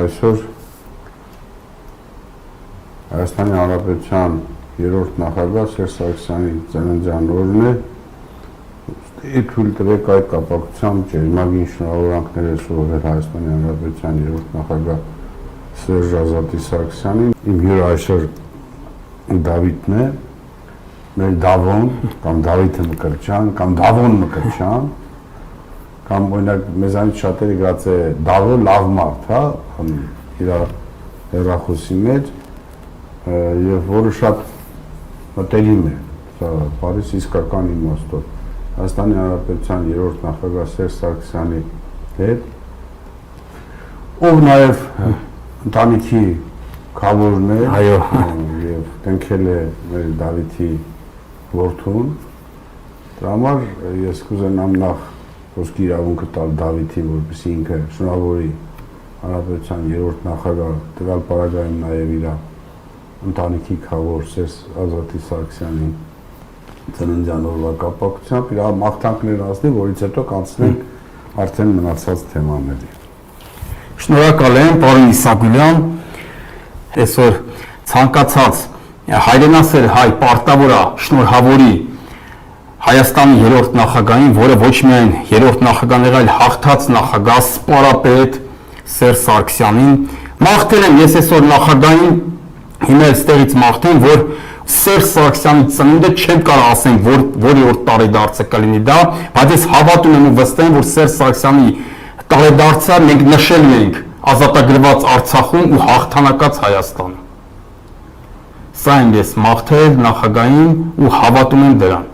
այսօր Հայաստանի Հանրապետության երրորդ նախագահ Սերժ Սարգսյանի ծննդյան օրն է։ Թույլ տվեք այդ կապակցությամբ ջերմագին շնորհավորանքներ ասուլել Հայաստանի Հանրապետության երրորդ նախագահ Սերժ Ազատի Սարգսյանին։ Իմ հյուրը այսօր Դավիթն է, մեր Դավոն, կամ Դավիթը Մկրտչյան, կամ Դավոն Մկրտչյան, կամ օրինակ մեզանից շատերը գրած է Դավը լավ մարդ, հա, իր հեռախոսի մեջ, եւ որը շատ մտերիմ է, սա բառից իսկական իմաստով։ Հայաստանի Հանրապետության երրորդ նախագահ Սերժ Սարգսյանի հետ, ով նաև ընտանիքի քավորն է, եւ տնքել է մեր Դավիթի որդուն։ Դրա համար ես կուզենամ նախ խոսքի իրավունքը տալ Դավիթին, որպեսզի ինքը շնորհավորի Հանրապետության երրորդ նախագահ տվյալ պարագայում նաև իր ընտանիքի քավոր Սերժ Ազատի Սարգսյանի ծննդյան օրվա կապակցությամբ իր մաղթանքներն ասնի, որից հետո կանցնենք արդեն մնացած թեմաների։ Շնորհակալ եմ, պարոն Իսագուլյան, այսօր ցանկացած հայրենասեր հայ պարտավոր է շնորհավորի Հայաստանի երրորդ նախագահին, որը ոչ միայն երրորդ նախագահն է, այլ հաղթած նախագահ, սպորապետ Սերժ Սարգսյանին։ Մաղթել եմ ես այսօր նախագահին, հիմա այստեղից մաղթեմ, որ Սերժ Սարգսյանի ծնունդը չեմ կարող ասենք, որի օր տարեդարձը կլինի դա, բայց ես հավատում եմ ու վստահ եմ, որ Սերժ Սարգսյանի տարեդարձը մենք նշել ենք ազատագրված Արցախում ու հաղթանակած Հայաստանում։ Սա եմ ես մաղթել նախագահին ու հավատում եմ դրան։